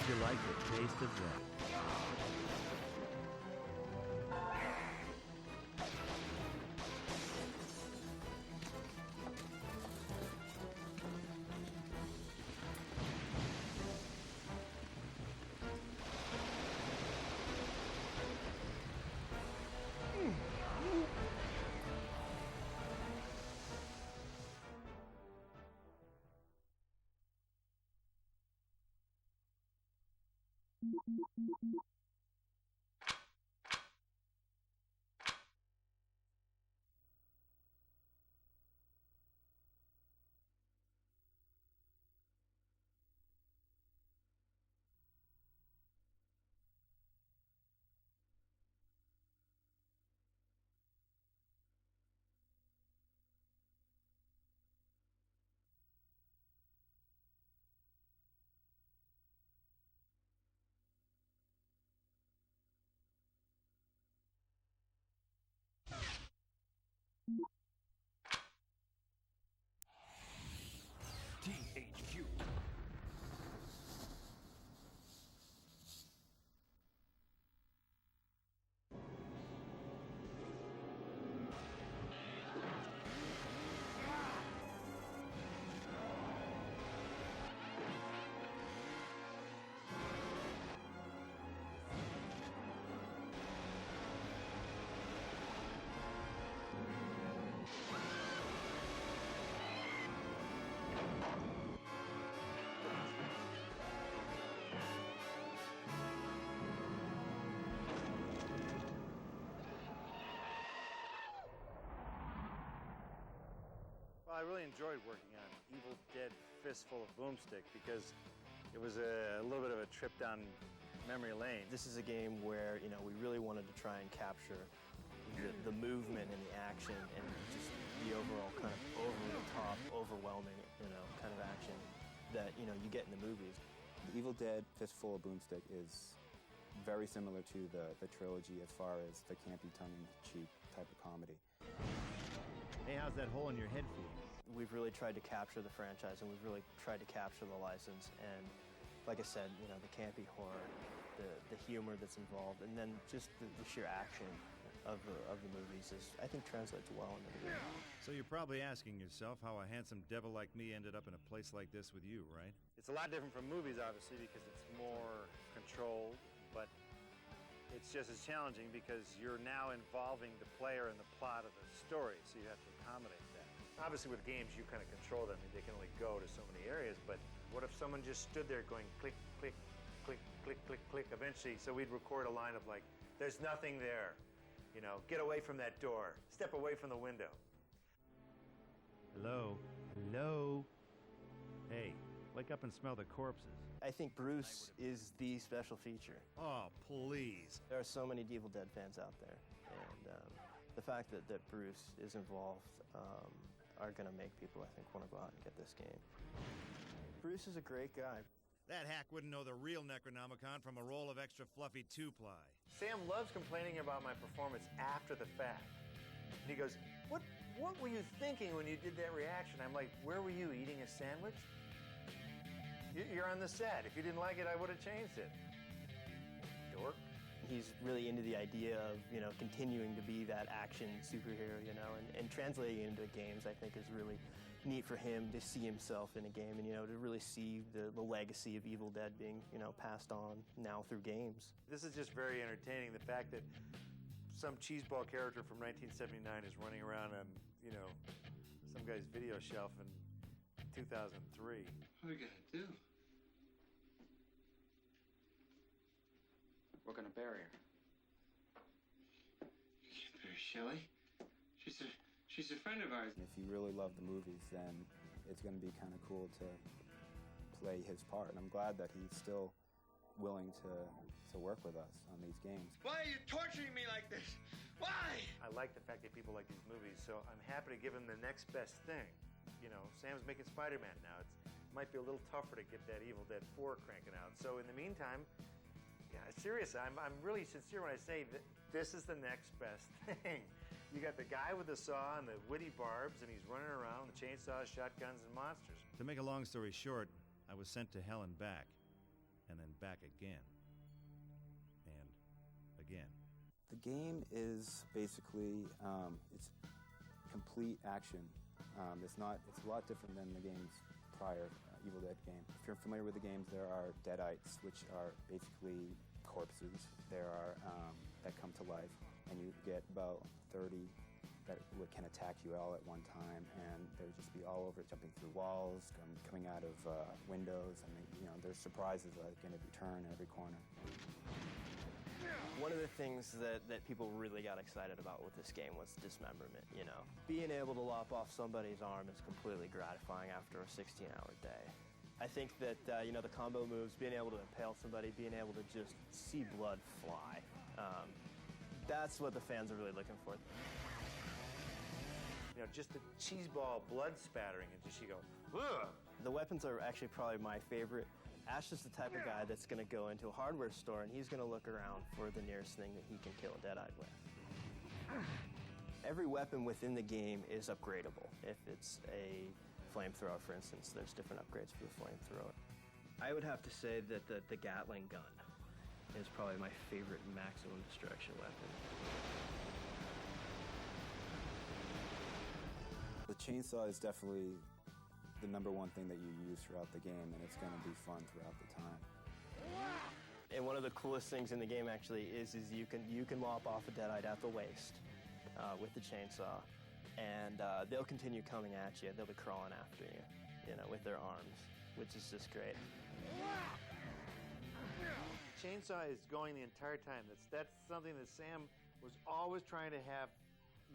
you like the taste of that? THQ. Well, I really enjoyed working on Evil Dead Fistful of Boomstick because it was a little bit of a trip down memory lane. This is a game where, you know, we really wanted to try and capture the movement and the action and just the overall kind of over-the-top, overwhelming, you know, kind of action that, you know, you get in the movies. The Evil Dead Fistful of Boomstick is very similar to the trilogy as far as the campy, tongue-in-cheek type of comedy. Hey, how's that hole in your head feel? We've really tried to capture the franchise and we've really tried to capture the license. And like I said, you know, the campy horror, the humor that's involved, and then just the sheer action of the movies is, I think, translates well into the game. So you're probably asking yourself how a handsome devil like me ended up in a place like this with you, right? It's a lot different from movies, obviously, because it's more controlled, but it's just as challenging because you're now involving the player in the plot of the story, so you have to accommodate that. Obviously, with games, you kind of control them. I mean, they can only go to so many areas, but what if someone just stood there going click, click, click, click, click, click, eventually, so we'd record a line of like, there's nothing there, you know, get away from that door, step away from the window. Hello? Hello? Hey, wake up and smell the corpses. I think Bruce is the special feature. Oh, please. There are so many Evil Dead fans out there, and the fact that Bruce is involved are going to make people, I think, want to go out and get this game. Bruce is a great guy. That hack wouldn't know the real Necronomicon from a roll of extra fluffy two-ply. Sam loves complaining about my performance after the fact. And he goes, what were you thinking when you did that reaction? I'm like, where were you, eating a sandwich? You're on the set. If you didn't like it, I would have changed it. Dork. He's really into the idea of, you know, continuing to be that action superhero, you know, and translating it into games, I think, is really neat for him to see himself in a game and, you know, to really see the legacy of Evil Dead being, you know, passed on now through games. This is just very entertaining, the fact that some cheeseball character from 1979 is running around on, you know, some guy's video shelf in 2003. What are we gonna do? We're gonna bury her. You can't bury Shelley. She's a friend of ours. If you really love the movies, then it's going to be kind of cool to play his part. And I'm glad that he's still willing to work with us on these games. Why are you torturing me like this? Why? I like the fact that people like these movies, so I'm happy to give him the next best thing. You know, Sam's making Spider-Man now. It might be a little tougher to get that Evil Dead 4 cranking out. So in the meantime, yeah, seriously, I'm really sincere when I say that this is the next best thing. You got the guy with the saw and the witty barbs, and he's running around with chainsaws, shotguns, and monsters. To make a long story short, I was sent to hell and back. and then back again. And again. The game is basically, it's complete action. It's a lot different than the games prior, Evil Dead game. If you're familiar with the games, there are deadites, which are basically corpses. There are that come to life, and you get about 30 that can attack you all at one time, and they'll just be all over, jumping through walls, coming out of windows, and there's surprises like in every turn, every corner. One of the things that people really got excited about with this game was dismemberment, Being able to lop off somebody's arm is completely gratifying after a 16-hour day. I think that, the combo moves, being able to impale somebody, being able to just see blood fly, that's what the fans are really looking for. Just the cheeseball blood spattering, and just you go, ugh! The weapons are actually probably my favorite. Ash is the type of guy that's going to go into a hardware store and he's going to look around for the nearest thing that he can kill a deadite with. Every weapon within the game is upgradable. If it's a flamethrower, for instance, there's different upgrades for the flamethrower. I would have to say that the Gatling gun is probably my favorite maximum destruction weapon. The chainsaw is definitely the number one thing that you use throughout the game, and it's going to be fun throughout the time. And one of the coolest things in the game actually is you can lop off a deadite at the waist with the chainsaw, and they'll continue coming at you. They'll be crawling after you, with their arms, which is just great. Chainsaw is going the entire time. That's something that Sam was always trying to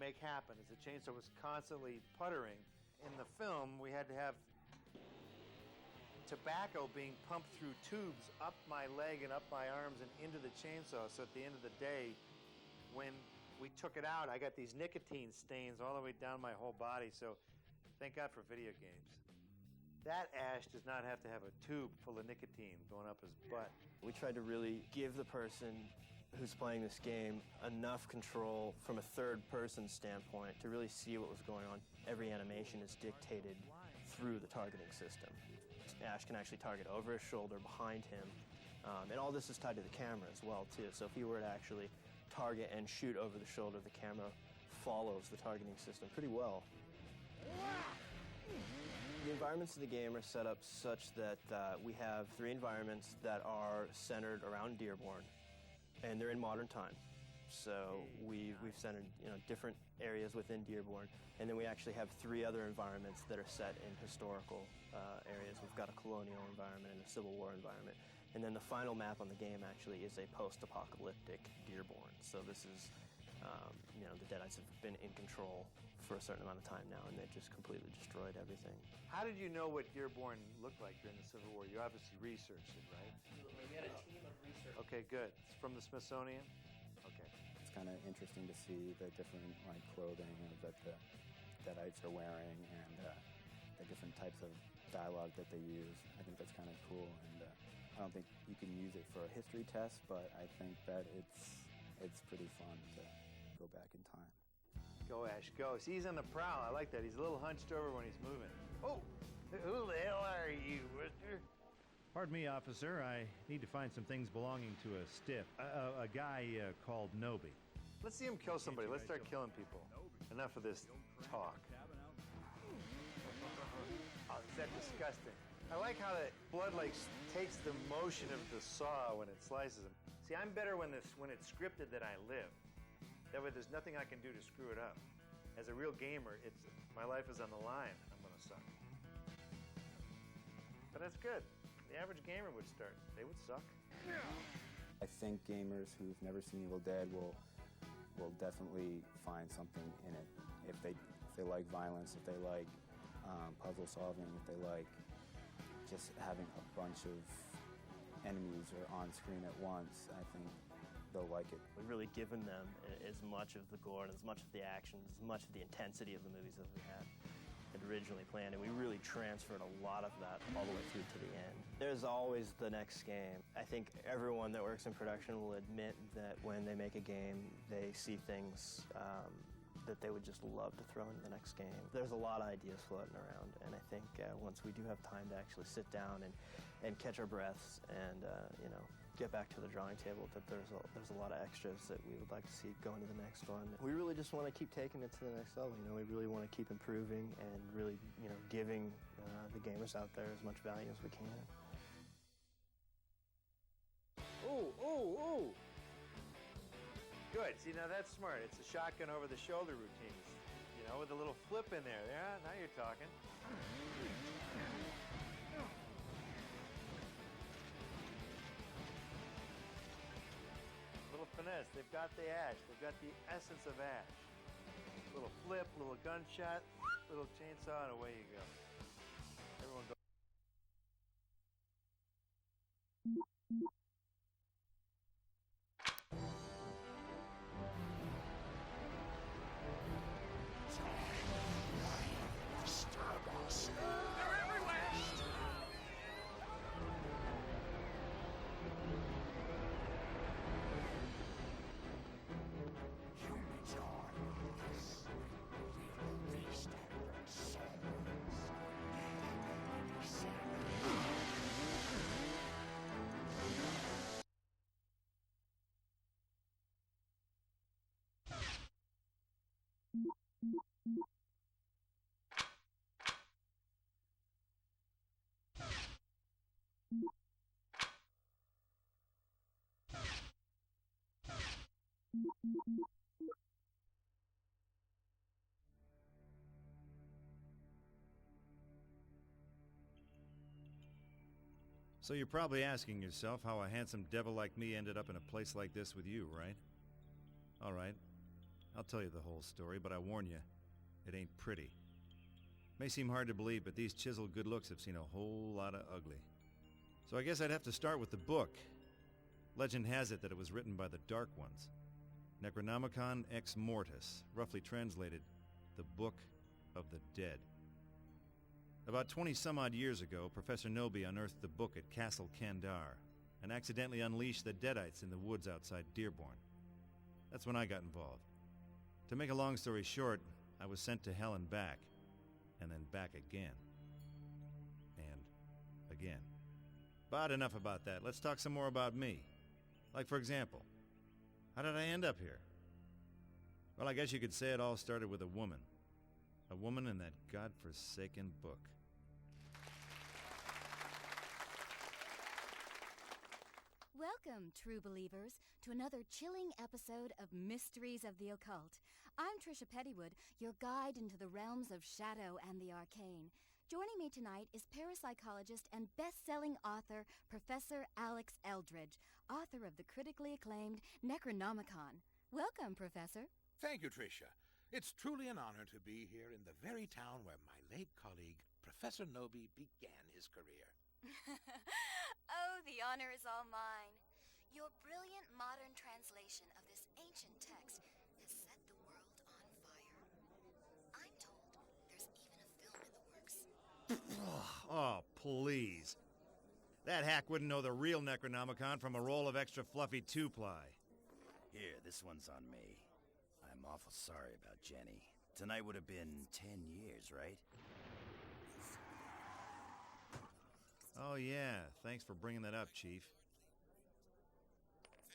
make happen, is the chainsaw was constantly puttering. In the film, we had to have tobacco being pumped through tubes up my leg and up my arms and into the chainsaw, so at the end of the day, when we took it out, I got these nicotine stains all the way down my whole body, so thank God for video games. That Ash does not have to have a tube full of nicotine going up his butt. We tried to really give the person who's playing this game enough control from a third-person standpoint to really see what was going on. Every animation is dictated through the targeting system. Ash can actually target over his shoulder, behind him, and all this is tied to the camera as well, too. So if he were to actually target and shoot over the shoulder, the camera follows the targeting system pretty well. The environments of the game are set up such that we have 3 environments that are centered around Dearborn, and they're in modern time. So we've centered different areas within Dearborn, and then we actually have 3 other environments that are set in historical areas. We've got a colonial environment and a Civil War environment, and then the final map on the game actually is a post-apocalyptic Dearborn. So this is the Deadites have been in control for a certain amount of time now, and they've just completely destroyed everything. How did you know what Dearborn looked like during the Civil War? You obviously researched it, right? We had a team of researchers. Okay, good. It's from the Smithsonian? Okay. It's kind of interesting to see the different clothing that the Deadites are wearing, and the different types of dialogue that they use. I think that's kind of cool, and I don't think you can use it for a history test, but I think that it's pretty fun to go back in time. Go, Ash, go. See, he's on the prowl. I like that. He's a little hunched over when he's moving. Oh, who the hell are you, mister? Pardon me, officer. I need to find some things belonging to a stiff. A guy called Nobi. Let's see him kill somebody. Let's start killing people. Enough of this talk. Oh, is that disgusting? I like how the blood takes the motion of the saw when it slices them. See, I'm better when it's scripted that I live. That way there's nothing I can do to screw it up. As a real gamer, my life is on the line. I'm going to suck. But that's good. The average gamer would start. They would suck. I think gamers who've never seen Evil Dead will definitely find something in it. If they like violence, if they like puzzle solving, if they like just having a bunch of enemies or on screen at once, I think they'll like it. We've really given them as much of the gore and as much of the action, as much of the intensity of the movies as we had originally planned, and we really transferred a lot of that all the way through to the end. There's always the next game. I think everyone that works in production will admit that when they make a game, they see things that they would just love to throw into the next game. There's a lot of ideas floating around, and I think once we do have time to actually sit down and catch our breaths and get back to the drawing table, that there's a lot of extras that we would like to see go into the next one. We really just want to keep taking it to the next level. We really want to keep improving and really giving the gamers out there as much value as we can. Oh! Good. See, now that's smart. It's a shotgun over the shoulder routines. With a little flip in there. Yeah, now you're talking. Little finesse. They've got the ash. They've got the essence of ash. Little flip, little gunshot, little chainsaw, and away you go. Everyone go. So you're probably asking yourself how a handsome devil like me ended up in a place like this with you, right? All right, I'll tell you the whole story, but I warn you, it ain't pretty. May seem hard to believe, but these chiseled good looks have seen a whole lot of ugly. So I guess I'd have to start with the book. Legend has it that it was written by the Dark Ones. Necronomicon Ex Mortis, roughly translated, the Book of the Dead. About 20-some-odd years ago, Professor Nobi unearthed the book at Castle Kandar and accidentally unleashed the Deadites in the woods outside Dearborn. That's when I got involved. To make a long story short, I was sent to hell and back, and then back again. And again. But enough about that. Let's talk some more about me. Like, for example, how did I end up here? Well, I guess you could say it all started with a woman. A woman in that godforsaken book. Welcome, true believers, to another chilling episode of Mysteries of the Occult. I'm Trisha Pettywood, your guide into the realms of shadow and the arcane. Joining me tonight is parapsychologist and best-selling author Professor Alex Eldridge, author of the critically acclaimed Necronomicon. Welcome, Professor. Thank you, Tricia. It's truly an honor to be here in the very town where my late colleague, Professor Nobi, began his career. Oh, the honor is all mine. Your brilliant modern translation of this ancient text has set the world on fire. I'm told there's even a film in the works. Oh, please. That hack wouldn't know the real Necronomicon from a roll of extra fluffy two-ply. Here, this one's on me. I'm awful sorry about Jenny. Tonight would have been 10 years, right? Oh, yeah. Thanks for bringing that up, Chief.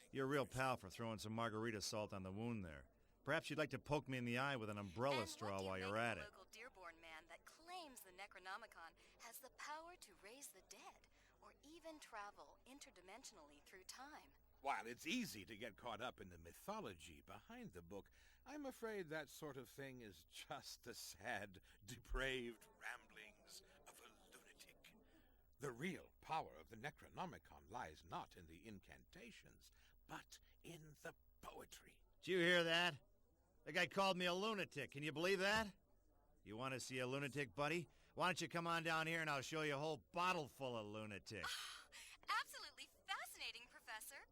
You're a real pal for throwing some margarita salt on the wound there. Perhaps you'd like to poke me in the eye with an umbrella straw while you're at it. And what do you make of the local Dearborn man that claims the Necronomicon has the power to raise the dead, or even travel interdimensionally through time? While it's easy to get caught up in the mythology behind the book, I'm afraid that sort of thing is just the sad, depraved ramblings of a lunatic. The real power of the Necronomicon lies not in the incantations, but in the poetry. Did you hear that? The guy called me a lunatic. Can you believe that? You want to see a lunatic, buddy? Why don't you come on down here and I'll show you a whole bottle full of lunatics. Absolutely fascinating, Professor.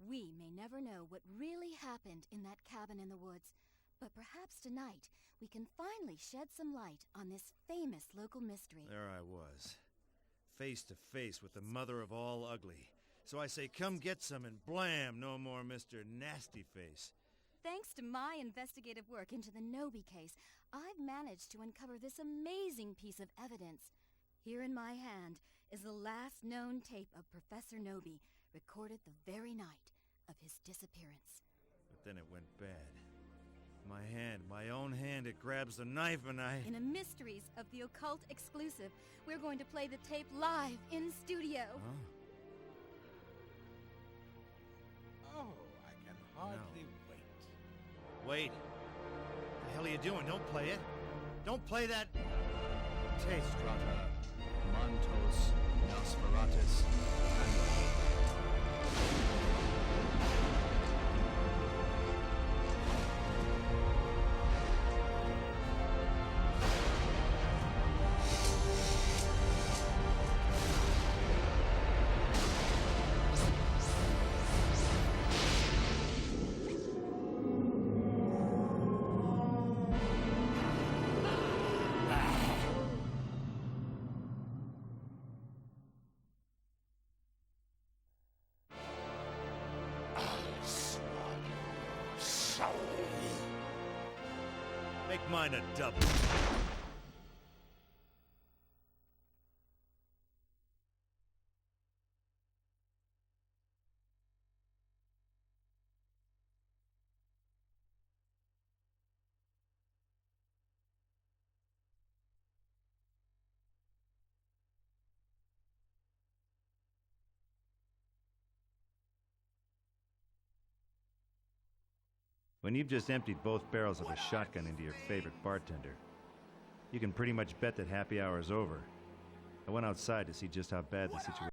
We may never know what really happened in that cabin in the woods, but perhaps tonight we can finally shed some light on this famous local mystery. There I was, face to face with the mother of all ugly. So I say, come get some, and blam, no more Mr. Nasty Face. thanks to my investigative work into the Nobi case, I've managed to uncover this amazing piece of evidence. Here in my hand is the last known tape of Professor Nobi, recorded the very night of his disappearance. But then it went bad. My hand, my own hand, it grabs the knife and I... In a Mysteries of the Occult exclusive, we're going to play the tape live in studio. Huh? Oh, I can hardly wait. Wait. What the hell are you doing? Don't play it. Don't play that... tape. Strata, Montos, Nosferatus, Make mine a double. When you've just emptied both barrels of a shotgun into your favorite bartender, you can pretty much bet that happy hour's over. I went outside to see just how bad the situation